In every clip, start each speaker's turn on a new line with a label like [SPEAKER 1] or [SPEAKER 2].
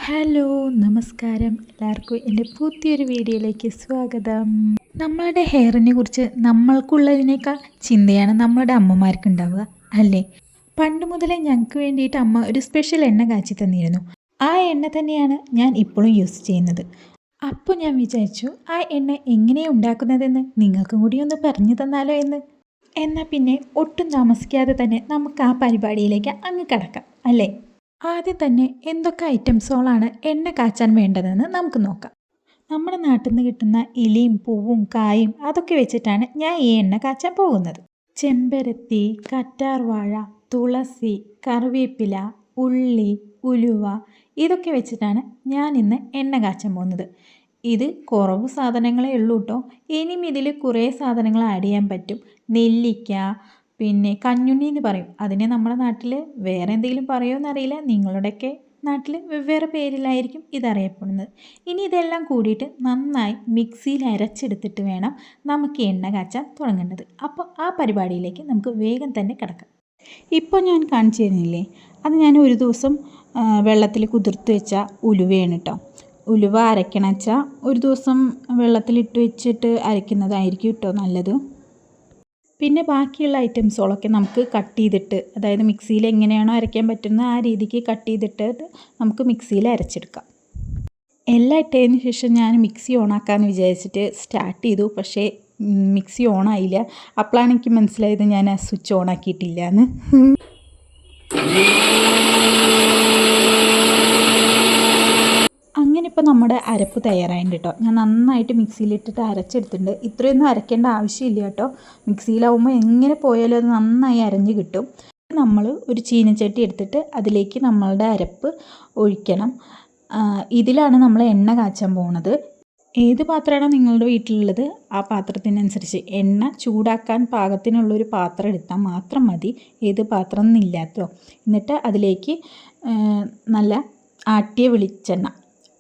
[SPEAKER 1] Hello നമസ്കാരം എല്ലാവർക്കും എൻ്റെ പുതിയൊരു വീഡിയോയിലേക്ക് സ്വാഗതം. നമ്മളുടെ ഹെയറിനെ കുറിച്ച് നമ്മൾക്കുള്ളതിനേക്കാൾ ചിന്തയാണ് നമ്മളുടെ അമ്മമാർക്ക് ഉണ്ടാവുക അല്ലേ? പണ്ട് മുതലേ ഞങ്ങൾക്ക് വേണ്ടിയിട്ട് അമ്മ ഒരു സ്പെഷ്യൽ എണ്ണ കാച്ചി തന്നിരുന്നു. ആ എണ്ണ തന്നെയാണ് ഞാൻ ഇപ്പോഴും യൂസ് ചെയ്യുന്നത്. അപ്പോൾ ഞാൻ വിചാരിച്ചു ആ എണ്ണ എങ്ങനെയാണ് ഉണ്ടാക്കുന്നതെന്ന് നിങ്ങൾക്കും കൂടി ഒന്ന് പറഞ്ഞു തന്നാലോ എന്ന്. എന്നാൽ പിന്നെ ഒട്ടും താമസിക്കാതെ തന്നെ നമുക്ക് ആ പരിപാടിയിലേക്ക് അങ്ങ് കടക്കാം അല്ലേ? ആദ്യം തന്നെ എന്തൊക്കെ ഐറ്റംസുകളാണ് എണ്ണ കാച്ചാൻ വേണ്ടതെന്ന് നമുക്ക് നോക്കാം. നമ്മുടെ നാട്ടിൽ നിന്ന് കിട്ടുന്ന ഇലയും പൂവും കായും അതൊക്കെ വെച്ചിട്ടാണ് ഞാൻ ഈ എണ്ണ കാച്ചാൻ പോകുന്നത്. ചെമ്പരത്തി, കറ്റാർവാഴ, തുളസി, കറിവേപ്പില, ഉള്ളി, ഉലുവ ഇതൊക്കെ വെച്ചിട്ടാണ് ഞാൻ ഇന്ന് എണ്ണ കാച്ചാൻ പോകുന്നത്. ഇത് കുറവ് സാധനങ്ങളേ ഉള്ളൂ കേട്ടോ. ഇനിയും ഇതിൽ കുറേ സാധനങ്ങൾ ആഡ് ചെയ്യാൻ പറ്റും. നെല്ലിക്ക, പിന്നെ കഞ്ഞുണ്ണി എന്ന് പറയും. അതിനെ നമ്മുടെ നാട്ടിൽ വേറെ എന്തെങ്കിലും പറയുമോ എന്നറിയില്ല. നിങ്ങളുടെയൊക്കെ നാട്ടിൽ വെവ്വേറെ പേരിലായിരിക്കും ഇതറിയപ്പെടുന്നത്. ഇനി ഇതെല്ലാം കൂടിയിട്ട് നന്നായി മിക്സിയിൽ അരച്ചെടുത്തിട്ട് വേണം നമുക്ക് എണ്ണ കാച്ചാൻ തുടങ്ങേണ്ടത്. അപ്പോൾ ആ പരിപാടിയിലേക്ക് നമുക്ക് വേഗം തന്നെ കിടക്കാം. ഇപ്പോൾ ഞാൻ കാണിച്ചു തരുന്നില്ലേ, അത് ഞാൻ ഒരു ദിവസം വെള്ളത്തിൽ കുതിർത്ത് വെച്ച ഉലുവയാണ് കേട്ടോ. ഉലുവ അരയ്ക്കണ വെച്ചാൽ ഒരു ദിവസം വെള്ളത്തിലിട്ട് വെച്ചിട്ട് അരയ്ക്കുന്നതായിരിക്കും കേട്ടോ നല്ലത്. പിന്നെ ബാക്കിയുള്ള ഐറ്റംസുകളൊക്കെ നമുക്ക് കട്ട് ചെയ്തിട്ട്, അതായത് മിക്സിയിൽ എങ്ങനെയാണോ അരയ്ക്കാൻ പറ്റുന്നത് ആ രീതിക്ക് കട്ട് ചെയ്തിട്ട് നമുക്ക് മിക്സിയിൽ അരച്ചെടുക്കാം. എല്ലാം ഇട്ടതിന് ശേഷം ഞാൻ മിക്സി ഓണാക്കാമെന്ന് വിചാരിച്ചിട്ട് സ്റ്റാർട്ട് ചെയ്തു. പക്ഷേ മിക്സി ഓണായില്ല. അപ്പോഴാണ് എനിക്ക് മനസ്സിലായത് ഞാൻ ആ സ്വിച്ച് ഓണാക്കിയിട്ടില്ല എന്ന്. അങ്ങനെ ഇപ്പോൾ നമ്മുടെ അരപ്പ് തയ്യാറായിട്ടുണ്ട് കേട്ടോ. ഞാൻ നന്നായിട്ട് മിക്സിയിലിട്ടിട്ട് അരച്ചെടുത്തിട്ടുണ്ട്. ഇത്രയൊന്നും അരയ്ക്കേണ്ട ആവശ്യമില്ല കേട്ടോ. മിക്സിയിലാവുമ്പോൾ എങ്ങനെ പോയാലും അത് നന്നായി അരഞ്ഞ് കിട്ടും. നമ്മൾ ഒരു ചീനച്ചട്ടി എടുത്തിട്ട് അതിലേക്ക് നമ്മളുടെ അരപ്പ് ഒഴിക്കണം. ഇതിലാണ് നമ്മൾ എണ്ണ കാച്ചാൻ പോകുന്നത്. ഏത് പാത്രമാണോ നിങ്ങളുടെ വീട്ടിലുള്ളത് ആ പാത്രത്തിനനുസരിച്ച് എണ്ണ ചൂടാക്കാൻ പാകത്തിനുള്ളൊരു പാത്രം എടുത്താൽ മാത്രം മതി. ഏത് പാത്രം എന്നില്ലാത്തോ. എന്നിട്ട് അതിലേക്ക് നല്ല ആട്ടിയ വെളിച്ചെണ്ണ,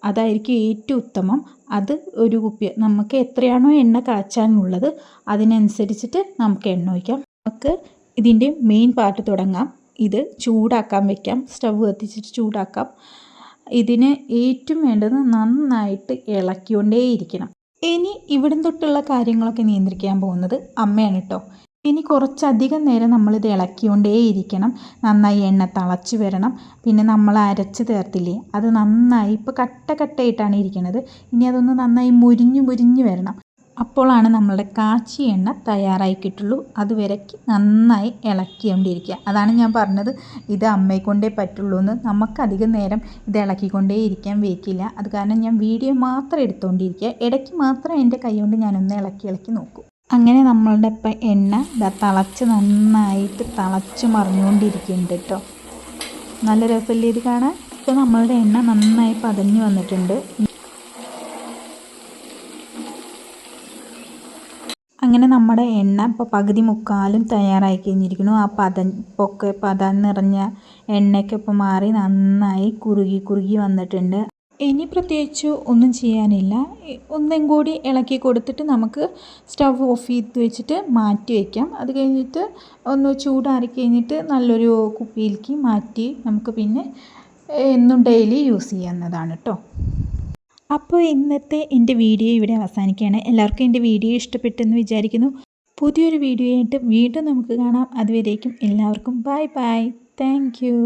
[SPEAKER 1] അതായിരിക്കും ഏറ്റവും ഉത്തമം. അത് ഒരു കുപ്പി, നമുക്ക് എത്രയാണോ എണ്ണ കാച്ചാനുള്ളത് അതിനനുസരിച്ചിട്ട് നമുക്ക് എണ്ണ ഒഴിക്കാം. നമുക്ക് ഇതിൻ്റെ മെയിൻ പാർട്ട് തുടങ്ങാം. ഇത് ചൂടാക്കാൻ വെക്കാം. സ്റ്റവ് കത്തിച്ചിട്ട് ചൂടാക്കാം. ഇതിന് ഏറ്റവും വേണ്ടത് നന്നായിട്ട് ഇളക്കിക്കൊണ്ടേയിരിക്കണം. ഇനി ഇവിടം തൊട്ടുള്ള കാര്യങ്ങളൊക്കെ നിയന്ത്രിക്കാൻ പോകുന്നത് അമ്മയാണ് കേട്ടോ. ഇനി കുറച്ചധികം നേരം നമ്മളിത് ഇളക്കിക്കൊണ്ടേയിരിക്കണം. നന്നായി എണ്ണ തിളച്ച് വരണം. പിന്നെ നമ്മൾ അരച്ച് ചേർത്തില്ലേ, അത് നന്നായി ഇപ്പോൾ കട്ടയായിട്ടാണ് ഇരിക്കുന്നത്. ഇനി അതൊന്ന് നന്നായി മുരിഞ്ഞ് വരണം. അപ്പോഴാണ് നമ്മളുടെ കാച്ചിയ എണ്ണ തയ്യാറായി കിട്ടുള്ളൂ. അതുവരയ്ക്ക് നന്നായി ഇളക്കിക്കൊണ്ടിരിക്കുക. അതാണ് ഞാൻ പറഞ്ഞത്, ഇത് അമ്മയെ കൊണ്ടേ പറ്റുള്ളൂ എന്ന്. നമുക്കധികം നേരം ഇത് ഇളക്കിക്കൊണ്ടേ ഇരിക്കാൻ വയ്ക്കില്ല. അത് കാരണം ഞാൻ വീഡിയോ മാത്രം എടുത്തുകൊണ്ടിരിക്കുക. ഇടയ്ക്ക് മാത്രം എൻ്റെ കൈ കൊണ്ട് ഞാനൊന്ന് ഇളക്കി നോക്കും. അങ്ങനെ നമ്മളുടെ ഇപ്പം എണ്ണ നന്നായിട്ട് തിളച്ച് മറിഞ്ഞുകൊണ്ടിരിക്കുന്നുണ്ട് കേട്ടോ. നല്ല രസമല്ലേ ഇത് കാണാൻ? ഇപ്പോൾ നമ്മളുടെ എണ്ണ നന്നായി പതഞ്ഞ് വന്നിട്ടുണ്ട്. അങ്ങനെ നമ്മുടെ എണ്ണ ഇപ്പോൾ പകുതി മുക്കാലും തയ്യാറായി കഴിഞ്ഞിരിക്കുന്നു. ആ പതം നിറഞ്ഞ എണ്ണയൊക്കെ ഇപ്പോൾ മാറി നന്നായി കുറുകി വന്നിട്ടുണ്ട്. ഇനി പ്രത്യേകിച്ച് ഒന്നും ചെയ്യാനില്ല. ഒന്നും കൂടി ഇളക്കി കൊടുത്തിട്ട് നമുക്ക് സ്റ്റവ് ഓഫ് ചെയ്ത് വെച്ചിട്ട് മാറ്റി വയ്ക്കാം. അത് കഴിഞ്ഞിട്ട് ഒന്ന് ചൂടാറി കഴിഞ്ഞിട്ട് നല്ലൊരു കുപ്പിയിലേക്ക് മാറ്റി നമുക്ക് പിന്നെ എന്നും ഡെയിലി യൂസ് ചെയ്യാവുന്നതാണ് കേട്ടോ. അപ്പോൾ ഇന്നത്തെ എൻ്റെ വീഡിയോ ഇവിടെ അവസാനിക്കുകയാണ്. എല്ലാവർക്കും എൻ്റെ വീഡിയോ ഇഷ്ടപ്പെട്ടെന്ന് വിചാരിക്കുന്നു. പുതിയൊരു വീഡിയോ ആയിട്ട് വീണ്ടും നമുക്ക് കാണാം. അതുവരേക്കും എല്ലാവർക്കും ബൈ. Thank you.